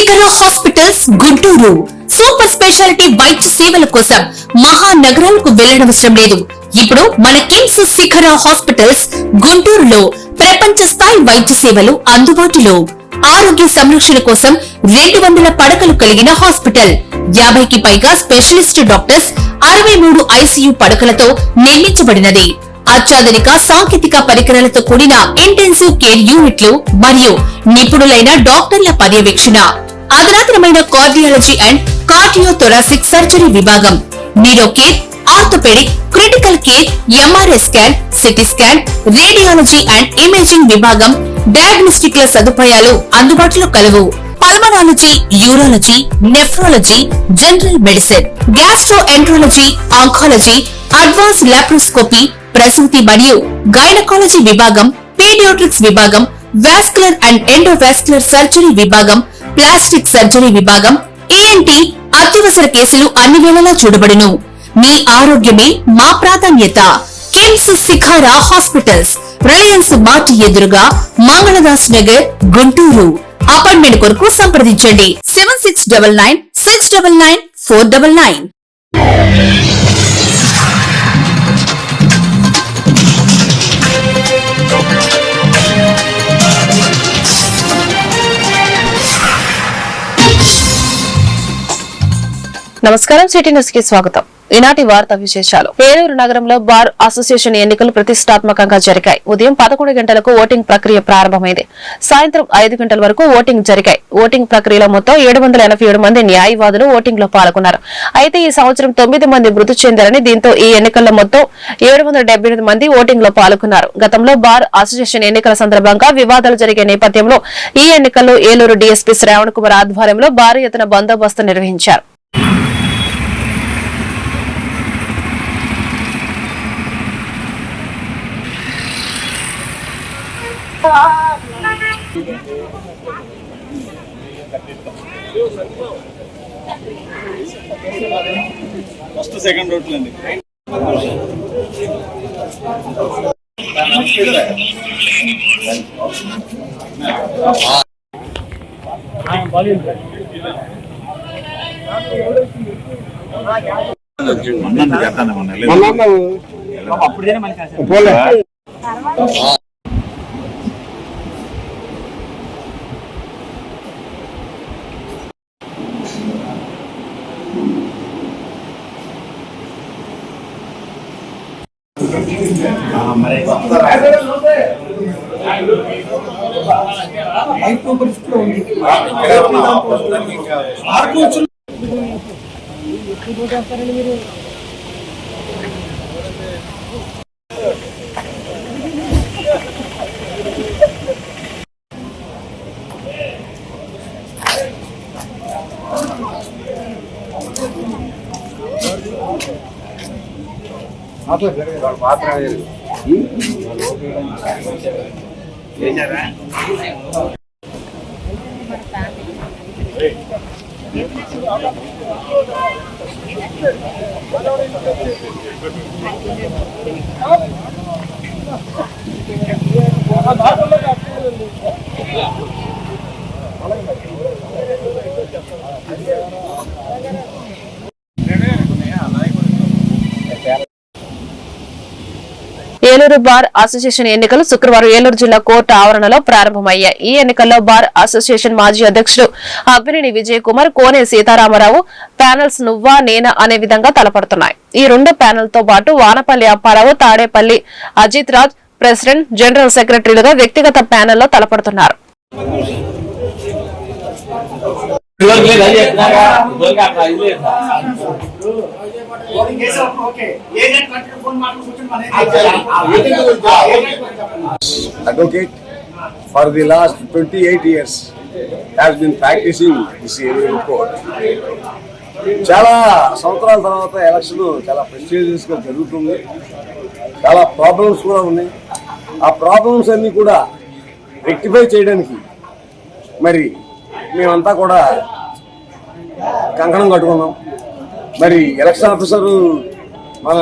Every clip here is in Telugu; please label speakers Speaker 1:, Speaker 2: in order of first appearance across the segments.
Speaker 1: శిఖర హాస్పిటల్స్ గుంటూరు సూపర్ స్పెషాలిటీ వైద్య సేవల కోసం మహానగరాలకు వెళ్లనవసరం లేదు. ఇప్పుడు మన కిమ్స్ శిఖర హాస్పిటల్స్ గుంటూరులో ప్రపంచ స్థాయి వైద్య సేవలు అందుబాటులో. ఆరోగ్య సంరక్షణ కోసం 200 పడకలు కలిగిన హాస్పిటల్, 50కి పైగా స్పెషలిస్ట్ డాక్టర్స్, 63 ఐసీయూ పడకలతో నిర్మించబడినది. అత్యాధునిక సాంకేతిక పరికరాలతో కూడిన ఇంటెన్సివ్ కేర్ యూనిట్లు మరియు నిపుణులైన డాక్టర్ల పర్యవేక్షణ, అధునాతనమైన కార్డియాలజీ అండ్ కార్డియోథొరాసిక్ సర్జరీ విభాగం, neuro care, orthopaedic, critical care, MRI scan, CT scan, radiology and imaging విభాగం, డయాగ్నోస్టిక్ల సదుపాయాలు అందుబాటులో కలవు. Pulmonology, urology, nephrology, general medicine, gastroenterology, oncology, advance laparoscopy, ప్రసూతి మరియు గైనకాలజీ విభాగం, పీడియాట్రిక్స్ విభాగం, వాస్కులర్ అండ్ ఎండోవాస్కులర్ సర్జరీ విభాగం, ప్లాస్టిక్ సర్జరీ విభాగం, ఈఎన్టీ అత్యవసర కేసులు అన్ని వేళలా చూడబడును. మీ ఆరోగ్యమే మా ప్రాధాన్యత. కిమ్స్ శిఖర హాస్పిటల్స్, రిలయన్స్ మార్ట్ ఎదురుగా, మంగళదాస్ నగర్, గుంటూరు. అపాయింట్మెంట్ కొరకు సంప్రదించండి 7699699499.
Speaker 2: నమస్కారం, సిటీ న్యూస్ కి స్వాగతం. ఈనాటి వార్తా విశేషాలు. ఏలూరు నగరంలో బార్ అసోసియేషన్ ఎన్నికలు ప్రతిష్టాత్మకంగా జరిగాయి. ఉదయం 11 గంటలకు ఓటింగ్ ప్రక్రియ ప్రారంభమైంది. సాయంత్రం 5 గంటల వరకు ఓటింగ్ జరిగాయి. ఓటింగ్ ప్రక్రియలో మొత్తం 787 మంది న్యాయవాదులు ఓటింగ్ లో పాల్గొన్నారు. అయితే ఈ సంవత్సరం 9 మంది మృతి చెందారని, దీంతో ఈ ఎన్నికల్లో మొత్తం 778 మంది ఓటింగ్ లో పాల్గొన్నారు. గతంలో బార్ అసోసియేషన్ ఎన్నికల సందర్భంగా వివాదాలు జరిగే నేపథ్యంలో ఈ ఎన్నికల్లో ఏలూరు డీఎస్పీ శ్రావణ్ కుమార్ ఆధ్వర్యంలో భారీ ఎత్తున బందోబస్తు నిర్వహించారు.
Speaker 3: ఫస్ట్ సెకండ్ రోడ్లండి. ఏలూరు బార్ అసోసియేషన్ ఎన్నికలు శుక్రవారం ఏలూరు జిల్లా కోర్టు ఆవరణలో ప్రారంభమయ్యాయి. ఈ ఎన్నికల్లో బార్ అసోసియేషన్ మాజీ అధ్యక్షుడు అబ్బినేని విజయ్ కుమార్, కోనే సీతారామరావు ప్యానెల్స్ నువ్వా నేనా అనే విధంగా తలపడుతున్నాయి. ఈ 2 ప్యానెల్ తో పాటు వానపల్లి అప్పారావు, తాడేపల్లి అజిత్ రాజ్ ప్రెసిడెంట్, జనరల్ సెక్రటరీలుగా వ్యక్తిగత ప్యానెల్లో తలపడుతున్నారు.
Speaker 4: Advocate for the last 28 years has been practicing this area court. చాలా సంవత్సరాల తర్వాత ఎలక్షన్ చాలా ప్రెస్టీజియస్ గా జరుగుతుంది. చాలా ప్రాబ్లమ్స్ కూడా ఉన్నాయి. ఆ ప్రాబ్లమ్స్ అన్ని కూడా రెక్టిఫై చేయడానికి మరి మేమంతా కూడా కంకణం కట్టుకున్నాం. మరి ఎలక్షన్ ఆఫీసరు మన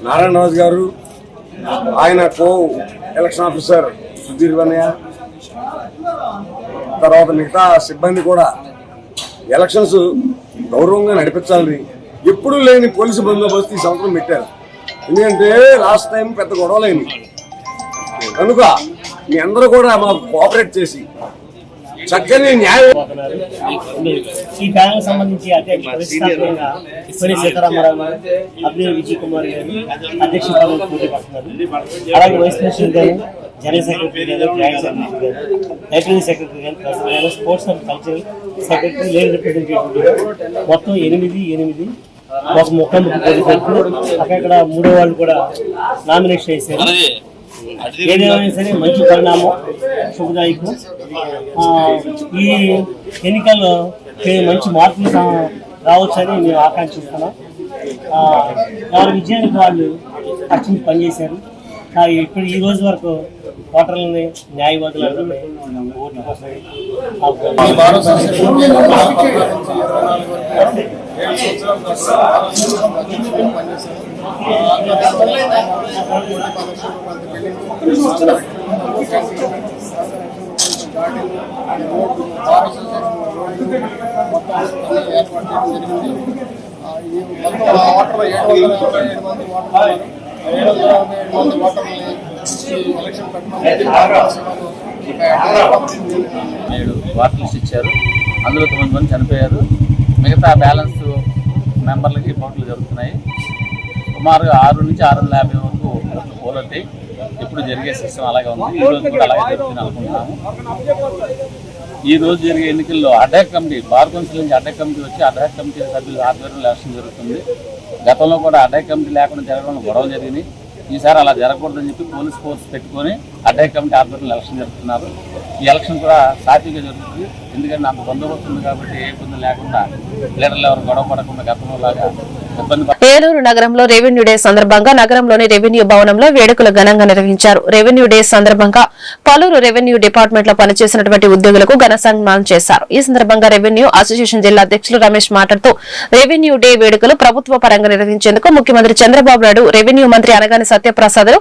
Speaker 4: నారాయణ రాజు గారు, ఆయన కో ఎలక్షన్ ఆఫీసర్ సుధీర్ వనయ్య, తర్వాత మిగతా సిబ్బంది కూడా ఎలక్షన్స్ గౌరవంగా నడిపించాలని ఎప్పుడూ లేని పోలీసు బందోబస్తు ఈ సంవత్సరం పెట్టారు. ఎందుకంటే లాస్ట్ టైం పెద్ద గొడవలైంది కనుక మీ అందరూ కూడా మాకు కోఆపరేట్ చేసి చక్కని న్యాయం.
Speaker 5: ఈ ప్యానల్ సంబంధించి ప్రతిష్టాత్మకంగా కొనే సీతారామరావు గారు, అభినయ్ విజయ్ కుమార్ గారు అధ్యక్ష పదవి పోటీ పడుతున్నారు. అలాగే వైస్ ప్రెసిడెంట్ గారు, జనరల్ సెక్రటరీ గారు, జాయింట్ సెక్రటరీ గారు, లైబ్రరీ సెక్రటరీ గారు, ప్రెసిడెంట్ గారు, sports and cultural secretary, lady representative మొత్తం 8 ఒక ముఖ్యం పోటీ పెడుతున్నారు. అక్కడ 3వ వాళ్ళు కూడా నామినేషన్ చేశారు. ఏదేమైనా సరే మంచి పరిణామం, శుభదాయకం. ఈ ఎన్నికల్లో మంచి మార్పులు రావచ్చని మేము ఆకాంక్షిస్తున్నాం. ఎవరి విజయానికి వాళ్ళు కష్టం పనిచేశారు. ఇప్పుడు ఈ రోజు వరకు ఓటర్లని న్యాయవాదులు ఓట్ల కోసం
Speaker 6: నేడు వాటర్ లిస్ట్ ఇచ్చారు. అందులో 9 మంది చనిపోయారు. మిగతా బ్యాలెన్స్ మెంబర్లకి పోటీలు జరుగుతున్నాయి. సుమారుగా 6 నుంచి 650 వరకు పోలవుతాయి. ఇప్పుడు జరిగే సిస్టమ్ అలాగే ఉంది. ఈ రోజు కూడా అలాగే జరుగుతుంది అనుకుంటున్నాము. ఈ రోజు జరిగే ఎన్నికల్లో అడ్డాక్ కమిటీ, బార్ కౌన్సిల్ నుంచి అడ్డాక్ కమిటీ వచ్చి అడ్డాక్ కమిటీ సభ్యులు ఆధ్వర్యంలో ఎలక్షన్ జరుగుతుంది. గతంలో కూడా అడ్డాక్ కమిటీ లేకుండా జరగడం గొడవలు జరిగినాయి. ఈసారి అలా జరగకూడదని చెప్పి పోలీస్ ఫోర్స్ పెట్టుకొని అడ్డాక్ కమిటీ ఆధ్వర్యంలో ఎలక్షన్ జరుపుతున్నారు. ఈ ఎలక్షన్ కూడా సాఫీగా జరుగుతుంది. ఎందుకంటే నాకు బందోబస్తు ఉంది కాబట్టి ఏ ఇబ్బంది లేకుండా లీడర్లు ఎవరు గొడవ పడకుండా గతంలో లాగా ఇబ్బంది.
Speaker 3: ఏలూరు నగరంలో రెవెన్యూ డే సందర్భంగా నగరంలోని రెవెన్యూ భవనంలో వేడుకలు ఘనంగా నిర్వహించారు. రెవెన్యూ డే సందర్భంగా పలువురు రెవెన్యూ డిపార్ట్మెంట్ లో పనిచేసినటువంటి ఉద్యోగులకు ఘన సన్మానం చేశారు. ఈ సందర్భంగా రెవెన్యూ అసోసియేషన్ జిల్లా అధ్యక్షులు రమేష్ మాట్లాడుతూ రెవెన్యూ డే వేడుకలు ప్రభుత్వ పరంగా నిర్వహించేందుకు ముఖ్యమంత్రి చంద్రబాబు నాయుడు, రెవెన్యూ మంత్రి అనగాని సత్యప్రసాద్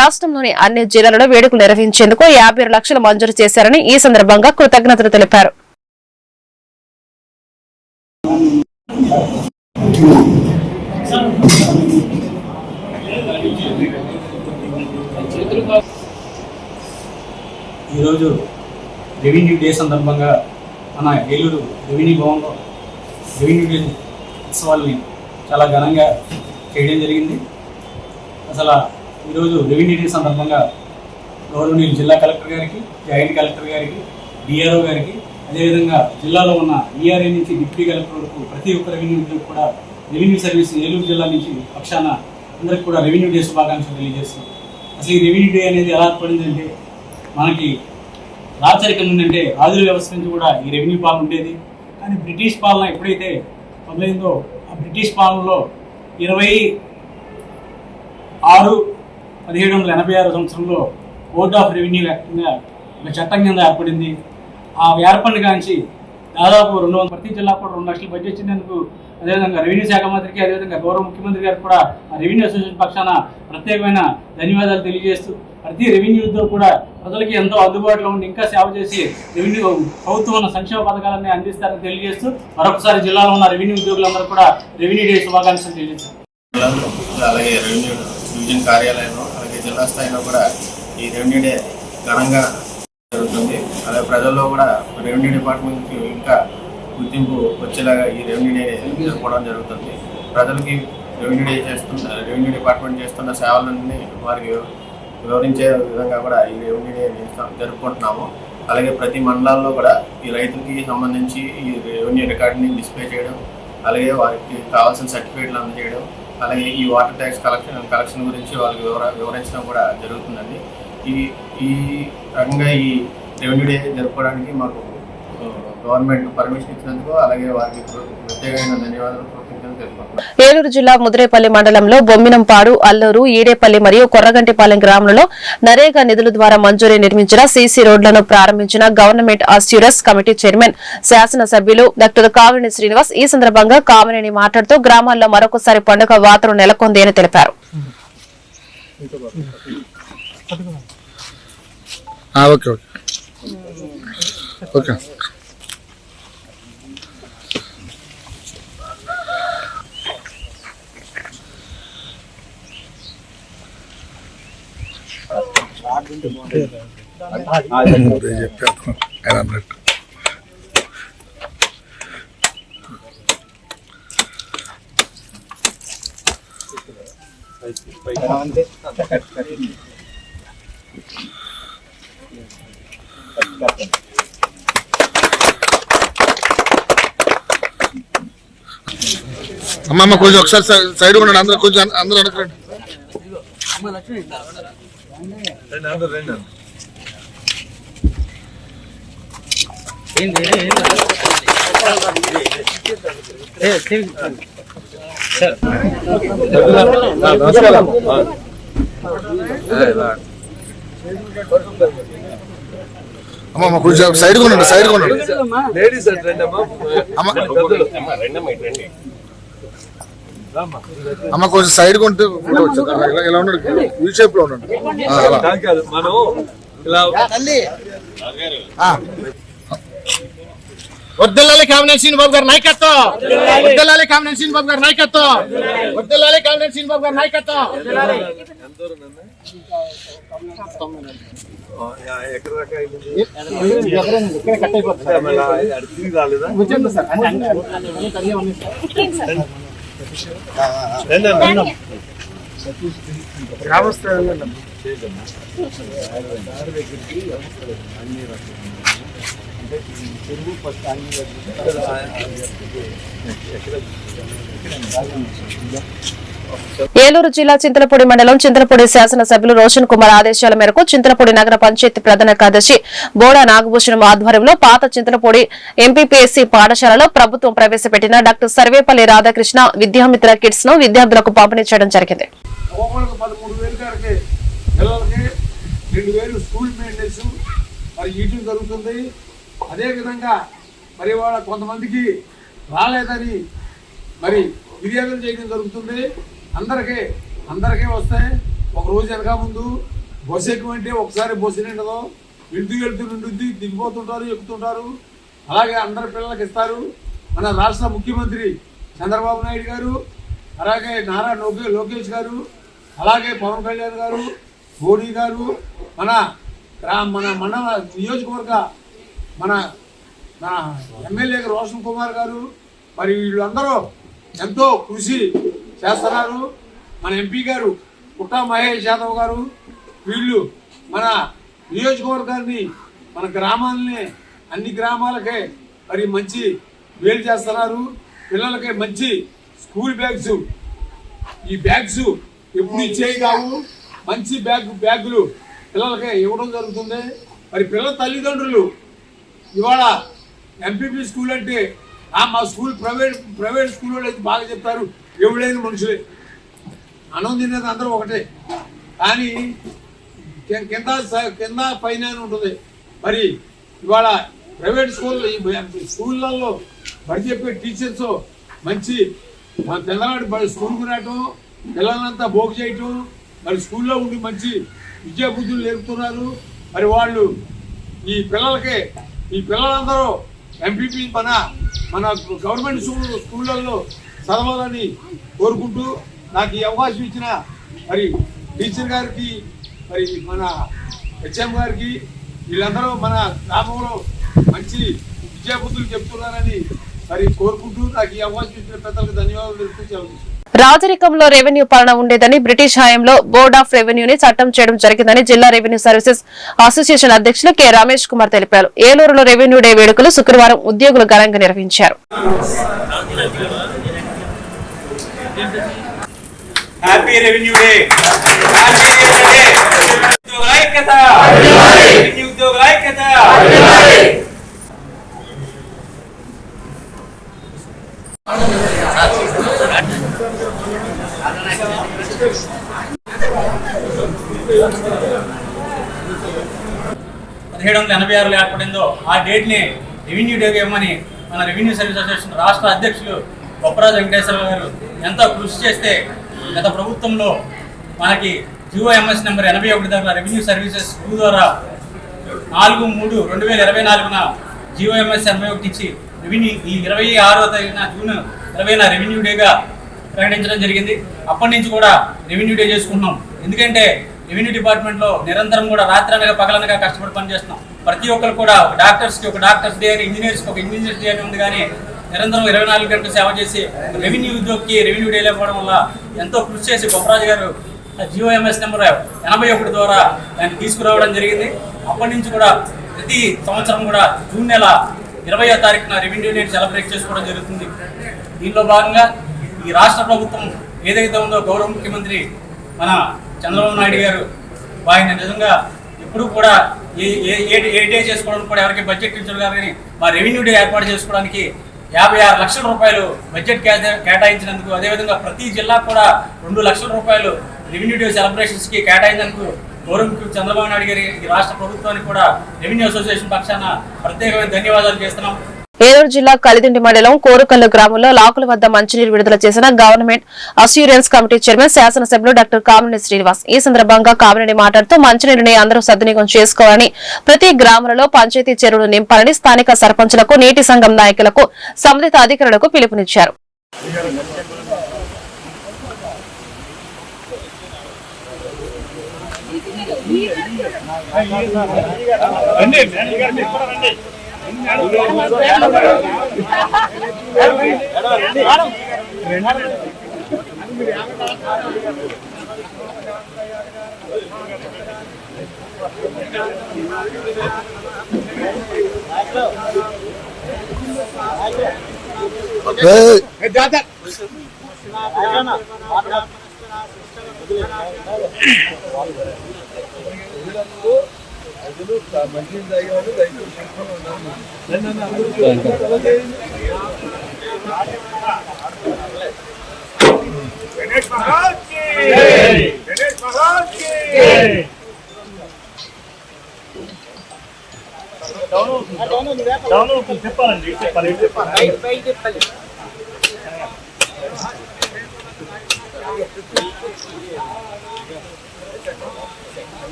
Speaker 3: రాష్ట్రంలోని అన్ని జిల్లాలలో వేడుకలు నిర్వహించేందుకు 56 లక్షలు మంజూరు చేశారని ఈ సందర్భంగా కృతజ్ఞతలు తెలిపారు.
Speaker 7: ఈరోజు రెవెన్యూ డే సందర్భంగా మన ఏలూరు రెవెన్యూ భవన్లో రెవెన్యూ డే ఉత్సవాల్ని చాలా ఘనంగా చేయడం జరిగింది. అసలు ఈరోజు రెవెన్యూ డే సందర్భంగా గౌరవనీయులు జిల్లా కలెక్టర్ గారికి, జాయింట్ కలెక్టర్ గారికి, డిఆర్ఓ గారికి, అదేవిధంగా జిల్లాలో ఉన్న ఈఆర్ఏ నుంచి డిప్యూటీ కలెక్టర్ వరకు ప్రతి ఒక్క రెవెన్యూ కూడా రెవెన్యూ సర్వీస్ ఏలూరు జిల్లా నుంచి పక్షాన అందరికి కూడా రెవెన్యూ డే శుభాకాంక్షలు తెలియజేస్తున్నాం. అసలు ఈ రెవెన్యూ డే అనేది ఎలా ఏర్పడిందంటే, మనకి రాచరికం ఉందంటే రాజుల వ్యవస్థ నుంచి కూడా ఈ రెవెన్యూ పాలన ఉండేది. కానీ బ్రిటిష్ పాలన ఎప్పుడైతే మొదలైందో ఆ బ్రిటిష్ పాలనలో 26/1786 సంవత్సరంలో కోడ్ ఆఫ్ రెవెన్యూ యాక్ట్గా ఒక చట్టం కింద ఏర్పడింది. ఆ ఏర్పడిన కాంచి దాదాపు 200 ప్రతి జిల్లా కూడా 2 లక్షలు బడ్జెట్ ఇచ్చినందుకు, అదేవిధంగా రెవెన్యూ శాఖ మంత్రికి, అదేవిధంగా గౌరవ ముఖ్యమంత్రి గారికి కూడా ఆ రెవెన్యూ అసోసియేషన్ పక్షాన ప్రత్యేకమైన ధన్యవాదాలు తెలియజేస్తూ, ప్రతి రెవెన్యూ ఉద్యోగం కూడా ప్రజలకి ఎంతో అందుబాటులో ఉండి ఇంకా సేవ చేసి రెవెన్యూ ప్రభుత్వం ఉన్న సంక్షేమ పథకాలన్నీ అందిస్తారని తెలియజేస్తూ మరొకసారి జిల్లాలో ఉన్న రెవెన్యూ ఉద్యోగులందరూ కూడా రెవెన్యూ డే శుభాకాంక్షలు తెలియజేస్తారు.
Speaker 8: అలాగే రెవెన్యూ డివిజన్ కార్యాలయంలో, అలాగే జిల్లా స్థాయిలో కూడా ఈ రెవెన్యూ డే ఘనంగా జరుగుతుంది. అలాగే ప్రజల్లో కూడా రెవెన్యూ డిపార్ట్మెంట్కి ఇంకా గుర్తింపు వచ్చేలాగా ఈ రెవెన్యూ డే జరుపుకోవడం జరుగుతుంది. ప్రజలకి రెవెన్యూ డిపార్ట్మెంట్ చేస్తున్న సేవలన్నీ వారికి వివరించే విధంగా కూడా ఈ రెవెన్యూ డే జరుపుకుంటున్నాము. అలాగే ప్రతి మండలాల్లో కూడా ఈ రైతులకి సంబంధించి ఈ రెవెన్యూ రికార్డుని డిస్ప్లే చేయడం, అలాగే వారికి కావాల్సిన సర్టిఫికేట్లు అందజేయడం, అలాగే ఈ వాటర్ ట్యాక్స్ కలెక్షన్ గురించి వాళ్ళకి వివరించడం కూడా జరుగుతుందండి. ఈ రకంగా ఈ రెవెన్యూ డే జరుపుకోవడానికి మాకు గవర్నమెంట్ పర్మిషన్ ఇచ్చినందుకు అలాగే వారికి ప్రత్యేకమైన ధన్యవాదాలు తెలుపుకుంటున్నాను.
Speaker 3: ఏలూరు జిల్లా ముదిరేపల్లి మండలంలో బొమ్మినంపాడు, అల్లూరు, ఈడేపల్లి మరియు కొర్రగంటిపాలెం గ్రామంలో నరేగా నిధుల ద్వారా మంజూరీ నిర్మించిన సీసీ రోడ్లను ప్రారంభించిన గవర్నమెంట్ అస్యూరెన్స్ కమిటీ చైర్మన్ శాసనసభ్యులు డాక్టర్ కామినేని శ్రీనివాస్. ఈ సందర్భంగా కామినేని మాట్లాడుతూ గ్రామాల్లో మరొకసారి పండుగ వాతావరణం నెలకొంది అని తెలిపారు.
Speaker 9: అమ్మమ్మ కొంచెం ఒకసారి సైడ్ ఉండండి, అందరూ కొంచెం అందరూ అడగండి. అమ్మమ్మ కొంచెం సైడ్ ఉండండి, సైడ్ ఉండండి. అమ్మ కొంచెం సైడ్ కొంటే ఫోటో వచ్చింది. ఇలా ఉన్నాడు, యూ షేప్ లో ఉన్నాడు.
Speaker 10: మనం ఇలా
Speaker 9: వర్ధిల్లాలి కామినేని శ్రీనిబాబు గారి నాయకత్వం, వర్ధిల్లాలి కామినేని శ్రీనిబాబు గారి నాయకత్వం, వర్ధిల్లాలి కామినేని శ్రీనిబాబు గారి నాయకత్వం.
Speaker 3: ఏలూరు జిల్లా చింతలపూడి మండలం చింతలపూడి శాసనసభ్యులు రోషన్ కుమార్ ఆదేశాల మేరకు చింతలపూడి నగర పంచాయతీ ప్రధాన కార్యదర్శి బోడా నాగభూషణం ఆధ్వర్యంలో పాత చింతలపూడి ఎంపీపీఎస్సీ పాఠశాలలో ప్రభుత్వం ప్రవేశపెట్టిన డాక్టర్ సర్వేపల్లి రాధాకృష్ణ విద్యామిత్ర కిట్స్ ను విద్యార్థులకు పంపిణీ చేయడం జరిగింది.
Speaker 11: అదేవిధంగా మరి వాళ్ళ కొంతమందికి రాలేదని మరి ఫిర్యాదులు చేయడం జరుగుతుంది. అందరికీ వస్తాయి. ఒక రోజు వెనక ముందు బస్సు ఎక్కువంటే ఒకసారి బస్సు నిండదు, వెళ్తూ నిండుద్ది, దిగిపోతుంటారు, ఎక్కుతుంటారు. అలాగే అందరి పిల్లలకి ఇస్తారు. మన రాష్ట్ర ముఖ్యమంత్రి చంద్రబాబు నాయుడు గారు, అలాగే నారా లోకేష్ గారు, అలాగే పవన్ కళ్యాణ్ గారు, మోడీ గారు, మన నియోజకవర్గ మన ఎమ్మెల్యే రోషన్ కుమార్ గారు, మరి వీళ్ళందరూ ఎంతో కృషి చేస్తున్నారు. మన ఎంపీ గారు పుట్టా మహేష్ యాదవ్ గారు, వీళ్ళు మన నియోజకవర్గాన్ని, మన గ్రామాలని, అన్ని గ్రామాలకే మరి మంచి మేలు చేస్తున్నారు. పిల్లలకి మంచి స్కూల్ బ్యాగ్స్, ఈ బ్యాగ్స్ ఎప్పుడు ఇచ్చేవి కావు, మంచి బ్యాగులు పిల్లలకి ఇవ్వడం జరుగుతుంది. మరి పిల్లల తల్లిదండ్రులు ఇవాళ ఎంపీపీ స్కూల్ అంటే మా స్కూల్ ప్రైవేట్ స్కూల్ వాళ్ళు అయితే బాగా చెప్తారు, ఎవడైన మనుషులే, అన్నం తినేది అందరూ ఒకటే, కానీ కింద పైన ఉంటుంది. మరి ఇవాళ ప్రైవేట్ స్కూళ్ళల్లో బడి చెప్పే టీచర్స్ మంచి పిల్లనాడు స్కూల్కి రావటం, పిల్లలంతా బోగు చేయటం, మరి స్కూల్లో ఉండి మంచి విద్యా బుద్ధులు నేర్పుతున్నారు. మరి వాళ్ళు ఈ పిల్లలందరూ ఎంపీపీ మన గవర్నమెంట్ స్కూళ్ళల్లో చదవాలని కోరుకుంటూ నాకు ఈ అవకాశం ఇచ్చిన మరి టీచర్ గారికి, మరి మన హెచ్ఎం గారికి, వీళ్ళందరూ మన గ్రామంలో మంచి విద్యాబుద్ధులు చెప్తున్నారని మరి కోరుకుంటూ నాకు ఈ అవకాశం ఇచ్చిన పెద్దలకు ధన్యవాదాలు తెలుపుతూ
Speaker 3: రాజరికంలో రెవెన్యూ పాలన ఉండేదని, బ్రిటిష్ హయాంలో బోర్డ్ ఆఫ్ రెవెన్యూని చట్టం చేయడం జరిగిందని జిల్లా రెవెన్యూ సర్వీసెస్ అసోసియేషన్ అధ్యక్షులు కె రమేష్ కుమార్ తెలిపారు. ఏలూరులో రెవెన్యూ డే వేడుకలు శుక్రవారం ఉద్యోగులు ఘనంగా నిర్వహించారు.
Speaker 10: Happy revenue day. ఏర్పడిందో ఆ డేట్ ని రెవెన్యూ డే ఇవ్వమని మన రెవెన్యూ సర్వీస్ అసోసియేషన్ రాష్ట్ర అధ్యక్షులు బొప్పరాజు వెంకటేశ్వర గారు ఎంతో కృషి చేస్తే గత ప్రభుత్వంలో మనకి GOMS నెంబర్ 81 దగ్గర రెవెన్యూ సర్వీసెస్ 2 ద్వారా 4/3/2024 GOMS 81 ఇచ్చి రెవెన్యూ ఈ 26వ తేదీన జూన్ 20న రెవెన్యూ డేగా ప్రకటించడం జరిగింది. అప్పటి నుంచి కూడా రెవెన్యూ డే చేసుకుంటున్నాం. ఎందుకంటే రెవెన్యూ డిపార్ట్మెంట్లో నిరంతరం కూడా రాత్రనగా పగలనగా కష్టపడి పనిచేస్తున్నాం. ప్రతి ఒక్కరు కూడా డాక్టర్స్కి ఒక డాక్టర్స్ డే అని, ఇంజనీర్స్కి ఒక ఇంజనీర్స్ డే అని ఉంది. కానీ నిరంతరం 24 గంటలు సేవ చేసి రెవెన్యూ ఉద్యోగికి రెవెన్యూ డే లేకపోవడం వల్ల ఎంతో కృషి చేసి బొప్పరాజు గారు GOMS నెంబర్ 81 ద్వారా దాన్ని తీసుకురావడం జరిగింది. అప్పటి నుంచి కూడా ప్రతి సంవత్సరం కూడా జూన్ నెల 20వ తారీఖున రెవెన్యూ డే సెలబ్రేట్ చేసుకోవడం జరుగుతుంది. దీనిలో భాగంగా ఈ రాష్ట్ర ప్రభుత్వం ఏదైతే ఉందో గౌరవ ముఖ్యమంత్రి మన చంద్రబాబు నాయుడు గారు ఆయన నిజంగా ఎప్పుడు కూడా ఏ డే చేసుకోవడానికి కూడా ఎవరికి బడ్జెట్ ఇచ్చారు కానీ మా రెవెన్యూ డే ఏర్పాటు చేసుకోవడానికి 56 లక్షల రూపాయలు బడ్జెట్ కేటాయించినందుకు, అదేవిధంగా ప్రతి జిల్లా కూడా 2 లక్షల రూపాయలు రెవెన్యూ డే సెలబ్రేషన్స్కి కేటాయించినందుకు గౌరవ ముఖ్యమంత్రి చంద్రబాబు నాయుడు గారి ఈ రాష్ట్ర ప్రభుత్వానికి కూడా రెవెన్యూ అసోసియేషన్ పక్షాన ప్రత్యేకమైన ధన్యవాదాలు చేస్తున్నాం.
Speaker 3: ఏలూరు జిల్లా కలిదిండి మండలం కోరుకల్లు గ్రామంలో లాకుల వద్ద మంచినీరు విడుదల చేసిన గవర్నమెంట్ అష్యూరెన్స్ కమిటీ చైర్మన్ శాసనసభ్యులు డాక్టర్ కామినేని శ్రీనివాస్. ఈ సందర్భంగా కామినేని మాట్లాడుతూ మంచినీరుని అందరూ సద్వినియోగం చేసుకోవాలని, ప్రతి గ్రామాలలో పంచాయతీ చెరువులు నింపాలని స్థానిక సర్పంచులకు, నీటి సంఘం నాయకులకు, సంబంధిత అధికారులకు పిలుపునిచ్చారు.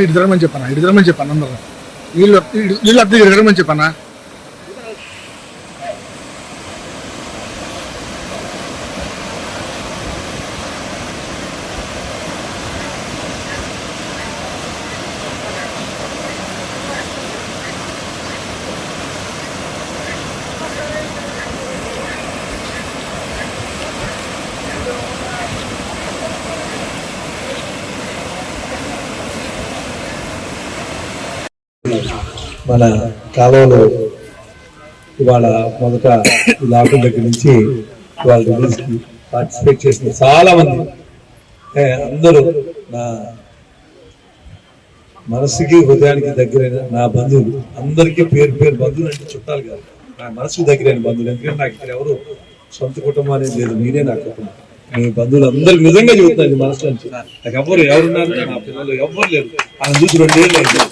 Speaker 9: ఇటు తిరగమని చెప్పాను అందరూ వీళ్ళు అద్దె తిరగమని చెప్పానా.
Speaker 12: మన కాలంలో ఇవాళ మొదట లాకుల దగ్గర నుంచి వాళ్ళ రిలీజ్కి పార్టిసిపేట్ చేసిన చాలా మంది అందరూ నా మనసుకి హృదయానికి దగ్గరైన నా బంధువులు అందరికీ పేరు బంధువులు అంటే చుట్టాలు కాదు, నా మనసుకు దగ్గరైన బంధువులు. ఎందుకంటే నాకు ఇక్కడ ఎవరు సొంత కుటుంబం అనేది లేదు, మీరే నా కుటుంబం. మీ బంధువులు అందరికి నిజంగా చెబుతాను మనసు నుంచి. నాకు ఎవరున్నారు, నా పిల్లలు ఎవ్వరు లేరు. ఆయన చూసి 2 ఏళ్ళు అయింది.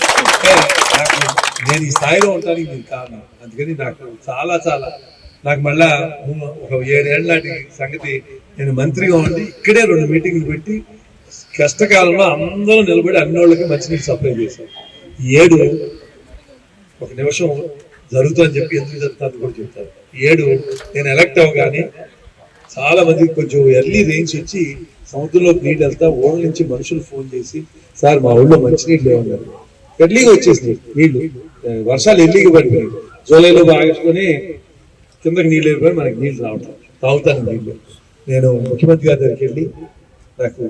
Speaker 12: నేను ఈ స్థాయిలో ఉండడానికి మీకు కారణం. అందుకని నాకు చాలా నాకు మళ్ళా ఒక 7 ఏళ్ళ నాటి సంగతి, నేను మంత్రిగా ఉండి ఇక్కడే 2 మీటింగ్లు పెట్టి కష్టకాలంలో అందరూ నిలబడి అన్నోళ్ళకి మంచినీళ్ళు సప్లై చేశాను. 7 ఒక నిమిషం జరుగుతుందని చెప్పి ఎందుకు జరుగుతుంది కూడా చెప్తాను. 7 నేను ఎలక్ట్ అవ్వగానే చాలా మందికి కొంచెం ఎర్లీ రేంజ్ వచ్చి సముద్రంలోకి నీళ్ళు వెళ్తా ఊళ్ళ నుంచి మనుషులు ఫోన్ చేసి, సార్ మా ఊళ్ళో మంచినీళ్ళు లేవన్నారు. ఎర్లీగా వచ్చేసినాయి నీళ్లు, వర్షాలు ఎర్లీగా పడిపోయి జూలైలో ఆగేసుకొని కిందకి నీళ్ళు వెళ్ళిపోయి మనకి నీళ్ళు రావటం, తాగుతాను నీళ్ళు. నేను ముఖ్యమంత్రి గారి దగ్గరికి వెళ్ళి నాకు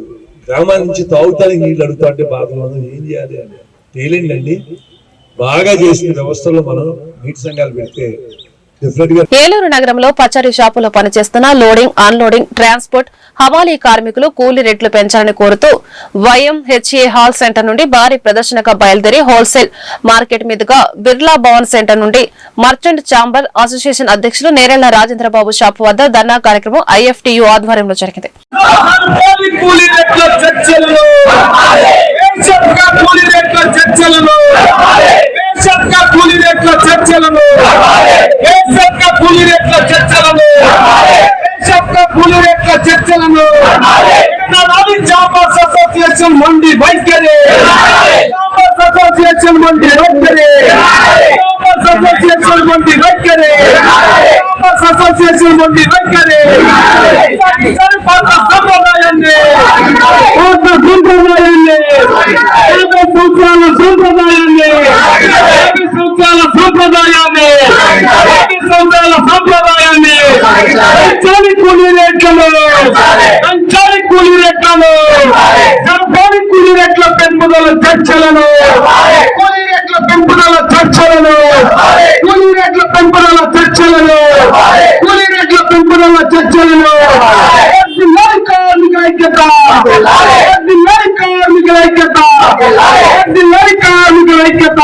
Speaker 12: గ్రామాల నుంచి తాగుతానికి నీళ్ళు అడుగుతా అంటే బాధలో ఏం చేయాలి అని తేలిందండి. బాగా చేసిన వ్యవస్థలో మనం నీటి సంఘాలు పెడితే
Speaker 3: ఏలూరు నగరంలో పచారీ షాపులో పనిచేస్తున్న లోడింగ్, అన్లోడింగ్, ట్రాన్స్పోర్ట్, హవాలీ కార్మికులు కూలీ రేట్లు పెంచాలని కోరుతూ YMHA హాల్ సెంటర్ నుండి భారీ ప్రదర్శనగా బయలుదేరి హోల్సేల్ మార్కెట్ మీదుగా బిర్లా భవన్ సెంటర్ నుండి మర్చెంట్ ఛాంబర్ అసోసియేషన్ అధ్యక్షులు నేరెళ్ల రాజేంద్రబాబు షాపు వద్ద ధర్నా కార్యక్రమం IFTU ఆధ్వర్యంలో జరిగింది. కూలీ రేట్ల చర్చలను
Speaker 11: కూలీ రేట్ల చర్చలను కూలీ రేట్ల చర్చలను జాబర్స్ అసోసియేషన్ మండి వైఖరి జాబర్స్ అసోసియేషన్ మండి వైఖరి జాబర్స్ అసోసియేషన్ మండి వైఖరి జాబర్స్ అసోసియేషన్ మండి వైఖరి సంప్రదాయాన్ని సంప్రదాయాన్ని కూలీ రేట్లను కూలీ రేట్లను సర్కారీ కూలీ రేట్ల పెంపుదల చర్చలను కూలీ రేట్ల పెంపుదల చర్చలను కూలీ రేట్ల పెంపుదల చర్చలను కూలీ రేట్ల పెంపుదల చర్చలను కార్మిక ఐక్యత కార్మిక ఐక్యత కార్మిక ఐక్యత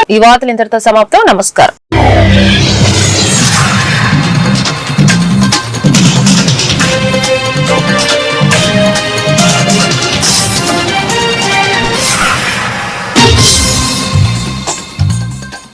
Speaker 3: ఈ వార్తలు ఇంతటితో సమాప్తం. నమస్కారం.